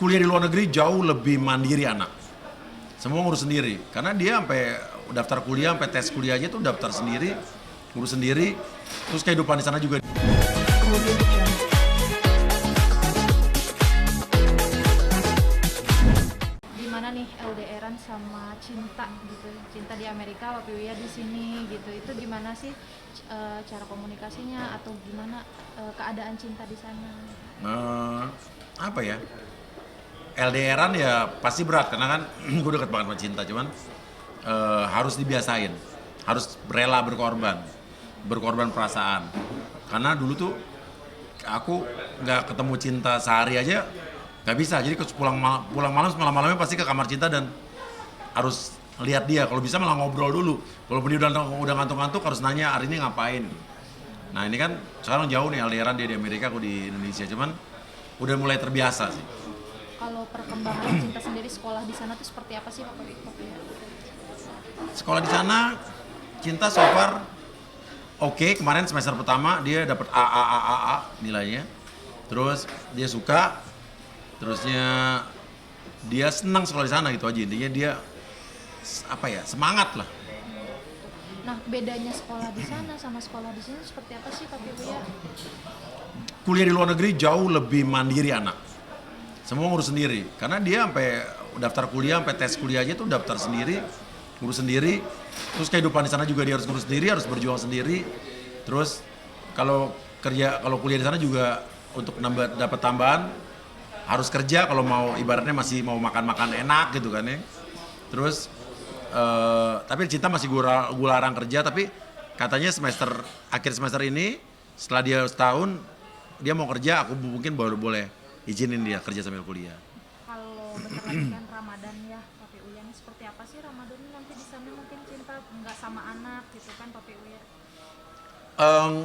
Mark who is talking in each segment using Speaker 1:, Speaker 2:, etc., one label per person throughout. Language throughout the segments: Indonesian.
Speaker 1: kuliah di luar negeri jauh lebih mandiri anak. Semua ngurus sendiri. Karena dia sampai daftar kuliah, sampai tes kuliah aja tuh daftar sendiri, ngurus sendiri. Terus kehidupan di sana juga.
Speaker 2: Gimana nih LDRan sama cinta gitu, cinta di Amerika, Papi Wia di sini gitu, itu gimana sih cara komunikasinya atau gimana keadaan cinta di sana?
Speaker 1: Apa ya? LDRan ya pasti berat karena kan gue deket banget sama cinta, cuman harus dibiasain, harus rela berkorban perasaan. Karena dulu tuh aku nggak ketemu cinta sehari aja nggak bisa, jadi pulang malamnya pasti ke kamar cinta dan harus lihat dia. Kalau bisa malah ngobrol dulu, walaupun dia udah ngantuk-ngantuk harus nanya hari ini ngapain. Nah ini kan sekarang jauh nih LDRan, dia di Amerika, aku di Indonesia, cuman udah mulai terbiasa sih.
Speaker 2: Kalau perkembangan cinta sendiri, sekolah di sana tuh seperti apa sih Papi Wia?
Speaker 1: Sekolah di sana cinta so far oke. Kemarin semester pertama dia dapat A nilainya, terus dia suka, terusnya dia senang sekolah di sana gitu aja. Intinya dia semangat lah.
Speaker 2: Nah, bedanya sekolah di sana sama sekolah di sini seperti apa sih Papi Wia?
Speaker 1: Kuliah di luar negeri jauh lebih mandiri anak. Semua ngurus sendiri. Karena dia sampai daftar kuliah, sampai tes kuliah aja tuh daftar sendiri, ngurus sendiri. Terus kehidupan di sana juga dia harus ngurus sendiri, harus berjuang sendiri. Terus kalau kuliah di sana juga untuk dapat tambahan harus kerja kalau mau, ibaratnya masih mau makan enak gitu kan ya. Terus tapi cinta masih gue larang kerja, tapi katanya akhir semester ini setelah dia setahun dia mau kerja, aku mungkin baru boleh izinin dia kerja sambil kuliah.
Speaker 2: Kalau bentar lagi kan Ramadan ya Papi Wia, nih seperti apa sih Ramadan nanti di sana? Mungkin cinta nggak sama anak gitu kan Papi Wia?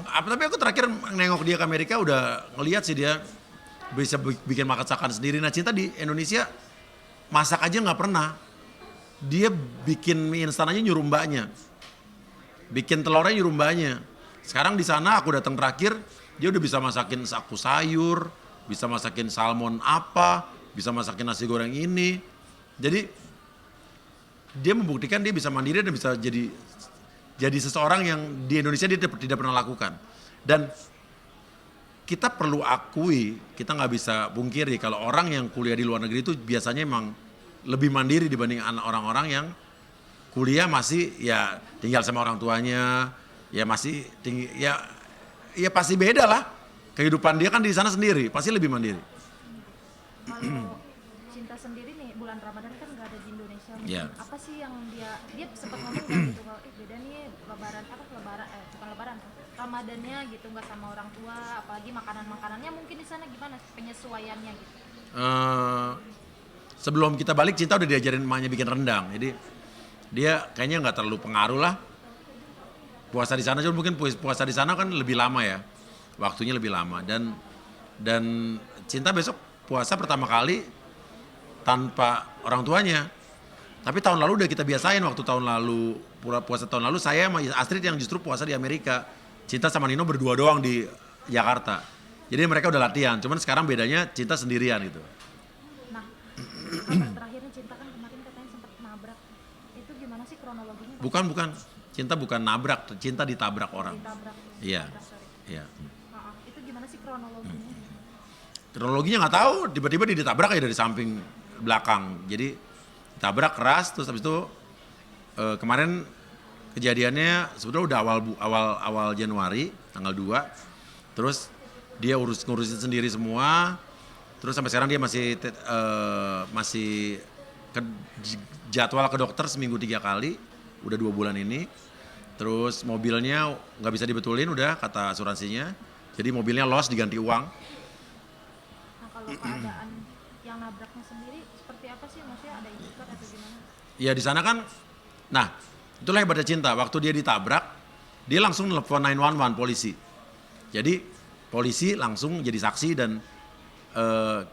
Speaker 1: Tapi aku terakhir nengok dia ke Amerika udah ngelihat sih dia bisa bikin masakan sendiri. Nah cinta di Indonesia masak aja nggak pernah. Dia bikin mie instan aja nyuruh mbaknya, bikin telurnya nyuruh mbaknya. Sekarang di sana aku datang terakhir, dia udah bisa masakin saku sayur, bisa masakin salmon bisa masakin nasi goreng ini. Jadi dia membuktikan dia bisa mandiri dan bisa jadi seseorang yang di Indonesia dia tidak pernah lakukan. Dan kita perlu akui, kita nggak bisa pungkiri kalau orang yang kuliah di luar negeri itu biasanya emang lebih mandiri dibanding orang-orang yang kuliah masih ya tinggal sama orang tuanya, ya masih ya pasti beda lah. Kehidupan dia kan di sana sendiri, pasti lebih mandiri.
Speaker 2: Kalau cinta sendiri nih, bulan Ramadan kan nggak ada di Indonesia. Mungkin
Speaker 1: Yeah.
Speaker 2: apa sih yang dia sempat ngomong nggak gitu kalau beda nih bukan lebaran, Ramadannya gitu nggak sama orang tua, apalagi makanannya mungkin di sana gimana penyesuaiannya gitu?
Speaker 1: Sebelum kita balik cinta udah diajarin emaknya bikin rendang, jadi dia kayaknya nggak terlalu pengaruh lah. Puasa di sana, cuma mungkin puasa di sana kan lebih lama ya, waktunya lebih lama, dan cinta besok puasa pertama kali tanpa orang tuanya. Tapi tahun lalu udah kita biasain, waktu puasa tahun lalu saya sama Astrid yang justru puasa di Amerika. Cinta sama Nino berdua doang di Jakarta. Jadi mereka udah latihan, cuman sekarang bedanya cinta sendirian gitu.
Speaker 2: Nah, kabar terakhirnya cinta kan kemarin katanya sempat nabrak. Itu gimana sih kronologinya?
Speaker 1: Bukan. Cinta bukan nabrak, cinta ditabrak orang.
Speaker 2: Ditabrak.
Speaker 1: Iya.
Speaker 2: Ditabrak, sorry.
Speaker 1: Iya.
Speaker 2: Itu gimana sih kronologinya?
Speaker 1: Kronologinya nggak tahu, tiba-tiba dia ditabrak ya dari samping belakang. Jadi ditabrak keras, terus habis itu kemarin kejadiannya sebetulnya udah awal Januari tanggal 2. Terus dia ngurusin sendiri semua. Terus sampai sekarang dia masih jadwal ke dokter seminggu 3 kali, udah 2 bulan ini. Terus mobilnya nggak bisa dibetulin udah kata asuransinya, jadi mobilnya loss, diganti uang.
Speaker 2: Nah, kalau keadaan yang nabraknya sendiri seperti apa sih? Maksudnya ada ikat atau gimana?
Speaker 1: Ya di sana kan, nah itulah hebatnya cinta. Waktu dia ditabrak, dia langsung nelfon 911 polisi. Jadi polisi langsung jadi saksi dan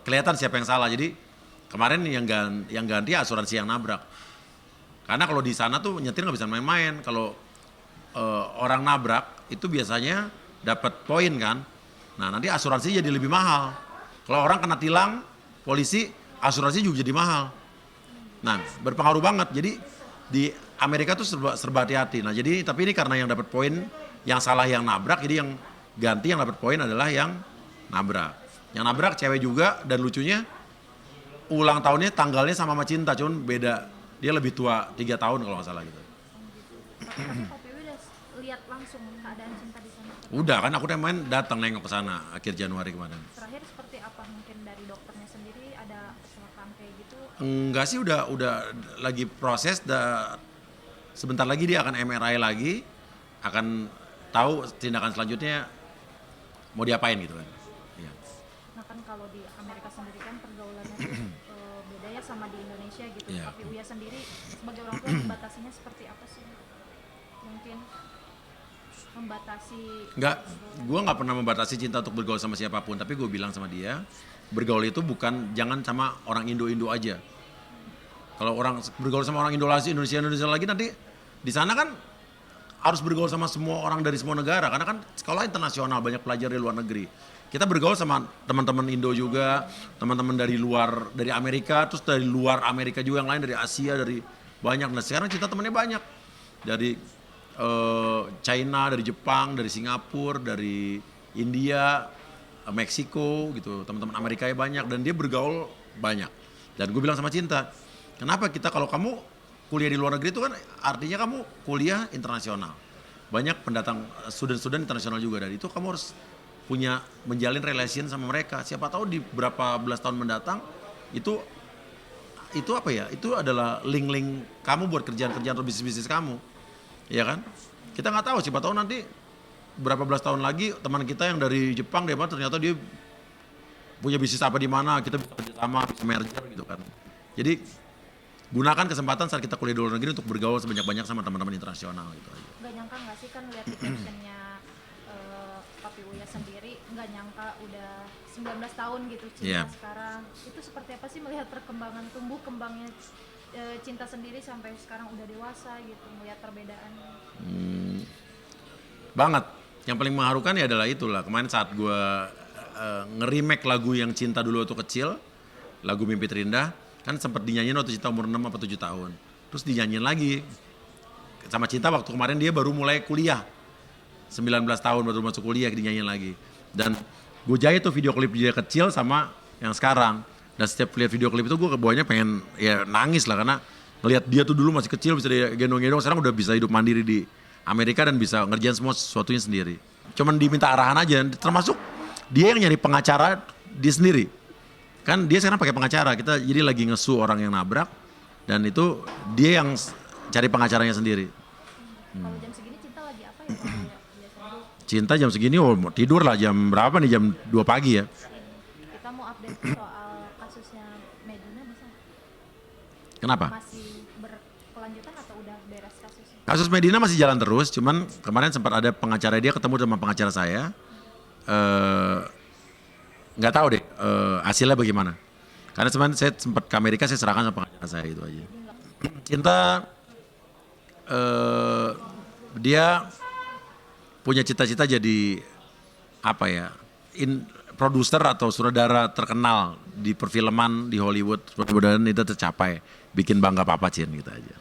Speaker 1: kelihatan siapa yang salah. Jadi kemarin yang ganti asuransi yang nabrak. Karena kalau di sana tuh nyetir nggak bisa main-main. Kalau orang nabrak itu biasanya dapat poin kan. Nah nanti asuransi jadi lebih mahal. Kalau orang kena tilang, polisi asuransi juga jadi mahal. Nah, berpengaruh banget. Jadi di Amerika tuh serba hati-hati. Nah, jadi tapi ini karena yang dapat poin yang salah yang nabrak, jadi yang ganti yang dapat poin adalah yang nabrak. Yang nabrak cewek juga, dan lucunya ulang tahunnya tanggalnya sama Cinta, cuman beda. Dia lebih tua 3 tahun kalau nggak salah gitu.
Speaker 2: Tapi Pak Piwi udah lihat langsung keadaan Cinta di sana.
Speaker 1: Udah kan aku udah main datang nengok ke sana akhir Januari kemarin.
Speaker 2: Terakhir seperti apa, mungkin dari dokternya sendiri ada kecelakaan kayak gitu?
Speaker 1: Enggak sih, udah lagi proses, sebentar lagi dia akan MRI lagi, akan tahu tindakan selanjutnya mau diapain gitu kan. Ya.
Speaker 2: Nah kan kalau di Amerika sendiri kan pergaulannya beda ya sama di Indonesia gitu.
Speaker 1: Iya.
Speaker 2: Pak Piwi sendiri sebagai orang tua membatasinya seperti apa sih? Mungkin membatasi.
Speaker 1: Gue nggak pernah membatasi Cinta untuk bergaul sama siapapun, tapi gue bilang sama dia, bergaul itu jangan sama orang Indo aja. Kalau orang bergaul sama orang Indonesia lagi, nanti di sana kan harus bergaul sama semua orang dari semua negara, karena kan sekolah internasional, banyak pelajar dari luar negeri. Kita bergaul sama teman-teman Indo juga, teman-teman dari Amerika, terus dari luar Amerika juga yang lain, dari Asia, dari banyak. Nah sekarang Cinta temannya banyak, dari China, dari Jepang, dari Singapura, dari India, Meksiko gitu, teman-teman Amerika ya banyak, dan dia bergaul banyak. Dan gue bilang sama Cinta, kenapa kalau kamu kuliah di luar negeri itu kan artinya kamu kuliah internasional, banyak pendatang student internasional juga, dan itu kamu harus menjalin relation sama mereka. Siapa tahu di berapa belas tahun mendatang itu apa ya? Itu adalah link kamu buat kerjaan-kerjaan atau bisnis kamu, ya kan? Kita nggak tahu. Siapa tahu nanti berapa belas tahun lagi teman kita yang dari Jepang ternyata dia punya bisnis apa di mana, kita bisa kerjasama, bisa merger gitu kan. Jadi gunakan kesempatan saat kita kuliah di luar negeri untuk bergaul sebanyak-banyak sama teman-teman internasional gitu aja.
Speaker 2: Nggak nyangka nggak sih kan lihat di captionnya Papi Uya sendiri, nggak nyangka udah 19 tahun gitu Cinta.
Speaker 1: Yeah.
Speaker 2: Sekarang itu seperti apa sih melihat perkembangan tumbuh kembangnya Cinta sendiri sampai sekarang udah dewasa gitu, melihat perbedaan?
Speaker 1: Banget. Yang paling mengharukan ya adalah itulah kemarin saat gue nge-remake lagu yang Cinta dulu waktu kecil, lagu Mimpi Terindah, kan sempat dinyanyiin waktu Cinta umur 6 atau 7 tahun. Terus dinyanyiin lagi sama Cinta waktu kemarin dia baru mulai kuliah. 19 tahun baru masuk kuliah, dinyanyiin lagi. Dan gue jahit tuh video klip dia kecil sama yang sekarang. Dan setiap lihat video klip itu gue kebawahnya pengen ya nangis lah, karena ngelihat dia tuh dulu masih kecil bisa gendong-gendong, sekarang udah bisa hidup mandiri di Amerika dan bisa ngerjain semua sesuatunya sendiri. Cuman diminta arahan aja, termasuk dia yang nyari pengacara dia sendiri. Kan dia sekarang pakai pengacara, kita jadi lagi ngesu orang yang nabrak, dan itu dia yang cari pengacaranya sendiri.
Speaker 2: Kalau jam segini Cinta lagi apa ya Pak Uya? Biasanya
Speaker 1: Cinta jam segini mau tidur lah, jam berapa nih, jam 2 pagi ya.
Speaker 2: kita mau update soal kasusnya Medina bisa?
Speaker 1: Kenapa?
Speaker 2: Masih berkelanjutan atau udah beres kasusnya?
Speaker 1: Kasus Medina masih jalan terus, cuman kemarin sempat ada pengacara dia ketemu sama pengacara saya. Nggak tahu deh hasilnya bagaimana. Karena sebenarnya saya sempat ke Amerika, saya serahkan sama pengacara saya, itu aja. Cinta dia punya cita-cita jadi apa ya, produser atau sutradara terkenal di perfilman di Hollywood. Mudah-mudahan itu tercapai, bikin bangga Papa Cin gitu aja.